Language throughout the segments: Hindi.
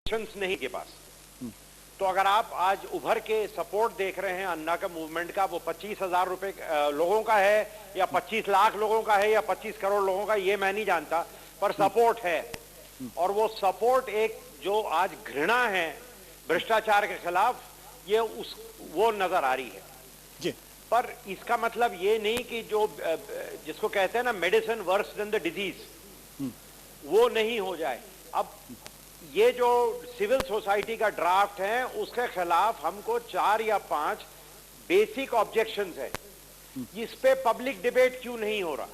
नहीं के पास। तो अगर आप आज उभर के सपोर्ट देख रहे हैं अन्ना का मूवमेंट का, वो 25,000 रुपए लोगों का है या 25 लाख लोगों का है या 25 करोड़ लोगों का, ये मैं नहीं जानता, पर सपोर्ट है। और वो सपोर्ट एक जो आज घृणा है भ्रष्टाचार के खिलाफ, ये वो नजर आ रही है जी। पर इसका मतलब ये नहीं कि जो जिसको कहते हैं ना medicine worse than the disease, वो नहीं हो जाए। अब ये जो सिविल सोसाइटी का ड्राफ्ट है उसके खिलाफ हमको 4 या 5 बेसिक ऑब्जेक्शंस है। इस पे पब्लिक डिबेट क्यों नहीं हो रहा?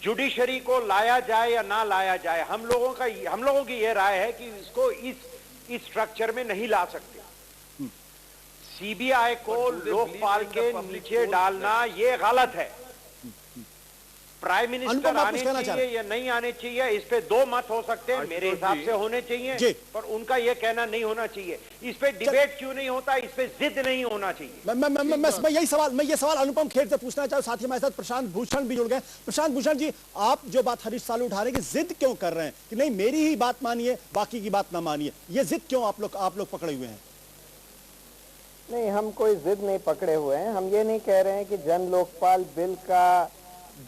जुडिशरी को लाया जाए या ना लाया जाए, हम लोगों की ये राय है कि इसको इस स्ट्रक्चर में नहीं ला सकते। सीबीआई को लोकपाल के नीचे डालना ये गलत है। प्राइम मिनिस्टर आने चाहिए या नहीं आने चाहिए, इस पे दो मत हो सकते हैं। मेरे हिसाब से होने चाहिए, पर उनका ये कहना नहीं होना चाहिए। इस पे डिबेट क्यों नहीं होता, इस पे जिद नहीं होना चाहिए। मैं ये सवाल अनुपम खेर से पूछना चाहूँ। साथ ही हमारे साथ प्रशांत भूषण भी जुड़ गए। प्रशांत भूषण जी, आप जो बात हरीश सालू उठा रहे हैं कि जिद क्यों कर रहे हैं कि नहीं मेरी ही बात मानिए बाकी की बात ना मानिए, ये जिद क्यों आप लोग पकड़े हुए हैं? नहीं, हम कोई जिद नहीं पकड़े हुए हैं। हम ये नहीं कह रहे हैं कि जन लोकपाल बिल का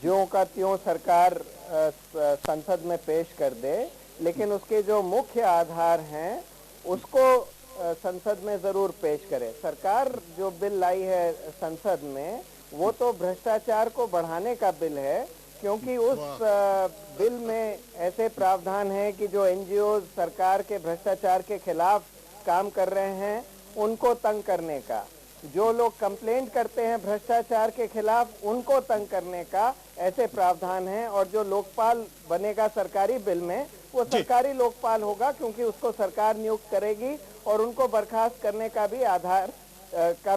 ज्यों का त्यों सरकार संसद में पेश कर दे, लेकिन उसके जो मुख्य आधार हैं उसको संसद में जरूर पेश करे। सरकार जो बिल लाई है संसद में, वो तो भ्रष्टाचार को बढ़ाने का बिल है, क्योंकि उस बिल में ऐसे प्रावधान हैं कि जो एनजीओ सरकार के भ्रष्टाचार के खिलाफ काम कर रहे हैं उनको तंग करने का, जो लोग कंप्लेंट करते हैं भ्रष्टाचार के खिलाफ उनको तंग करने का ऐसे प्रावधान है। और जो लोकपाल बनेगा सरकारी बिल में, वो सरकारी लोकपाल होगा, क्योंकि उसको सरकार नियुक्त करेगी और उनको बर्खास्त करने का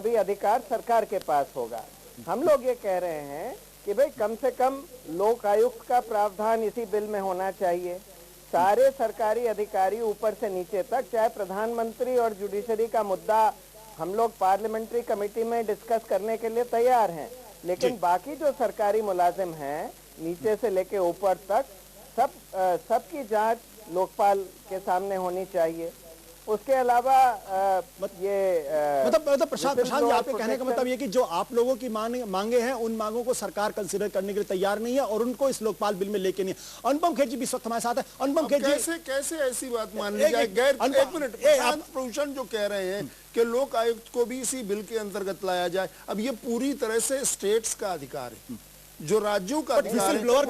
भी अधिकार सरकार के पास होगा। हम लोग ये कह रहे हैं कि भाई कम से कम लोक आयुक्त का प्रावधान इसी बिल में होना चाहिए। सारे सरकारी अधिकारी ऊपर से नीचे तक, चाहे प्रधानमंत्री और जुडिशरी का मुद्दा हम लोग पार्लियामेंट्री कमेटी में डिस्कस करने के लिए तैयार हैं, लेकिन बाकी जो सरकारी मुलाजिम हैं नीचे से लेके ऊपर तक सबकी जांच लोकपाल के सामने होनी चाहिए। उसके अलावा मतलब प्रशांत जी, आपके कहने का मतलब ये कि जो आप लोगों की मांगे हैं उन मांगों को सरकार कंसीडर करने के लिए तैयार नहीं है और उनको इस लोकपाल बिल में लेके नहीं है। अनुपम खेर जी भी इस वक्त हमारे साथ है। अनुपम खेर जी, कैसे ऐसी बात मान ली जाए? एक मिनट, प्रशांत भूषण जो कह रहे हैं कि लोक आयुक्त को भी इसी बिल के अंतर्गत लाया जाए, अब ये पूरी तरह से स्टेट्स का अधिकार है, जो राज्यों का अधिकार है। लोक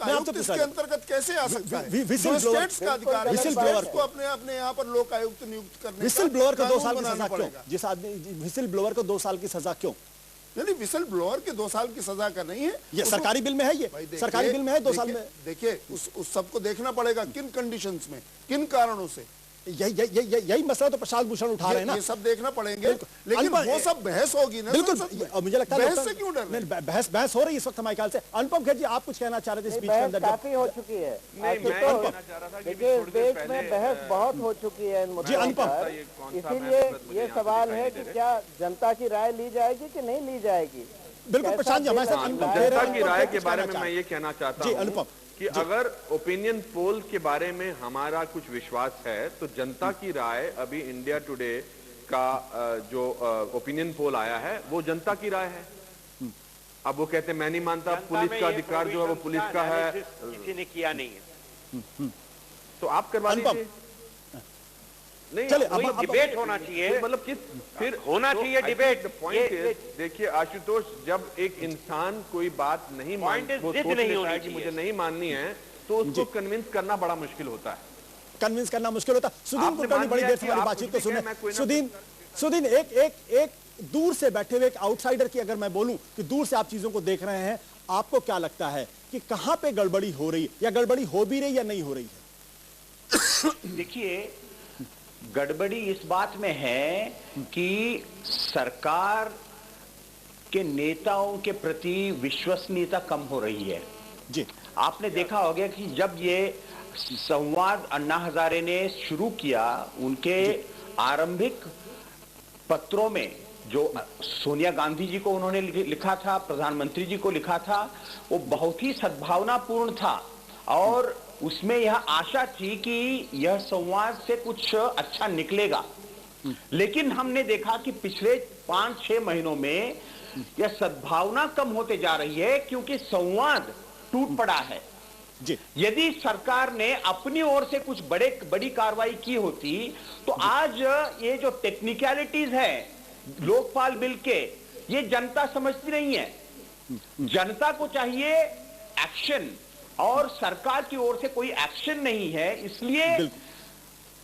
आयुक्त इसके अंतर्गत कैसे आ सकता है? जो स्टेट्स का अधिकार है उसको अपने यहाँ पर लोक आयुक्त नियुक्त करने, विसिल ब्लोअर को 2 साल की सजा क्यों? जिस आदमी विसिल ब्लोअर को 2 साल की सजा क्यों? नहीं, विसिल ब्लोअर के 2 साल की सजा का नहीं है, ये सरकारी बिल में है। ये सरकारी बिल में है 2 साल में। देखिए, उस सबको देखना पड़ेगा किन कंडीशंस में, किन कारणों से। यही मसला तो प्रशांत भूषण उठा रहे हैं ना, ये सब देखना पड़ेंगे, लेकिन वो सब बहस होगी ना। बिल्कुल, मुझे लगता है बहस से क्यों डर रहे हैं? बहस हो रही है इस वक्त हमारे ख्याल से। अनुपम खेर जी, आप कुछ कहना चाह रहे थे? स्पीच के अंदर काफी हो चुकी है। देखिए, इस देश में बहस बहुत हो चुकी है इन मुद्दों पर, इसीलिए ये सवाल है कि क्या जनता की राय ली जाएगी कि नहीं ली जाएगी। बिल्कुल प्रशांत जी, हमारे साथ जनता की राय के बारे में मैं ये कहना चाहता हूँ अनुपम कि अगर ओपिनियन पोल के बारे में हमारा कुछ विश्वास है तो जनता की राय, अभी इंडिया टुडे का जो ओपिनियन पोल आया है वो जनता की राय है। अब वो कहते हैं मैं नहीं मानता, पुलिस का अधिकार जो है वो पुलिस का है, किसी ने किया नहीं है, तो आप करवा दीजिए। नहीं, चले, अब डिबेट होना चाहिए, मतलब किस फिर होना चाहिए डिबेट। देखिए आशुतोष, जब एक इंसान कोई बात नहीं मानता कि मुझे नहीं माननी है, तो उसको कन्विंस करना बड़ा मुश्किल होता है। कन्विंस करना मुश्किल होता है। सुदीन कुलकर्णी बड़ी देर से हमारी बातचीत को सुने। सुदीन, एक दूर से बैठे हुए एक आउटसाइडर की अगर मैं बोलूं कि दूर से आप चीजों को देख रहे हैं, आपको क्या लगता है कि कहां पे गड़बड़ी हो रही है, या गड़बड़ी हो भी रही या नहीं हो रही है? देखिए, गड़बड़ी इस बात में है कि सरकार के नेताओं के प्रति विश्वसनीयता कम हो रही है जी। आपने देखा होगा कि जब ये संवाद अन्ना हजारे ने शुरू किया, उनके आरंभिक पत्रों में जो सोनिया गांधी जी को उन्होंने लिखा था, प्रधानमंत्री जी को लिखा था, वो बहुत ही सद्भावनापूर्ण था और उसमें यह आशा थी कि यह संवाद से कुछ अच्छा निकलेगा, लेकिन हमने देखा कि पिछले 5-6 महीनों में यह सद्भावना कम होते जा रही है, क्योंकि संवाद टूट पड़ा है जी। यदि सरकार ने अपनी ओर से कुछ बड़ी कार्रवाई की होती तो आज ये जो टेक्निकलिटीज है लोकपाल बिल के, ये जनता समझती नहीं है। जनता को चाहिए एक्शन, और सरकार की ओर से कोई एक्शन नहीं है, इसलिए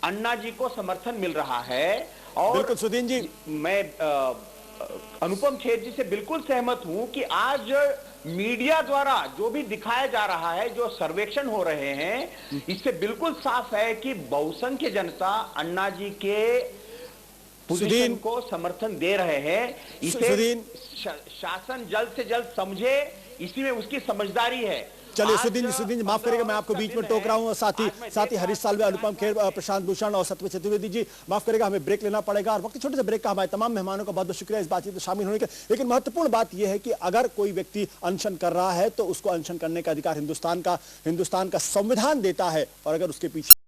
अन्ना जी को समर्थन मिल रहा है। और बिल्कुल सुदीन जी, मैं अनुपम खेर जी से बिल्कुल सहमत हूं कि आज मीडिया द्वारा जो भी दिखाया जा रहा है, जो सर्वेक्षण हो रहे हैं, इससे बिल्कुल साफ है कि बहुसंख्य जनता अन्ना जी के पोजीशन को समर्थन दे रहे हैं। इसे शासन जल्द से जल्द समझे, इसी में उसकी समझदारी है। चलिए सुदीन जी माफ करेगा, मैं आपको बीच में टोक रहा हूं। साथ ही हरीश साल्वे, अनुपम खेर, प्रशांत भूषण और सत्य चतुर्वेदी जी, माफ करेगा, हमें ब्रेक लेना पड़ेगा। और वक्त छोटे से ब्रेक का हमारे तमाम मेहमानों का बहुत बहुत शुक्रिया इस बातचीत में शामिल होने का। लेकिन महत्वपूर्ण बात यह है कि अगर कोई व्यक्ति अनशन कर रहा है तो उसको अनशन करने का अधिकार हिंदुस्तान का संविधान देता है, और अगर उसके पीछे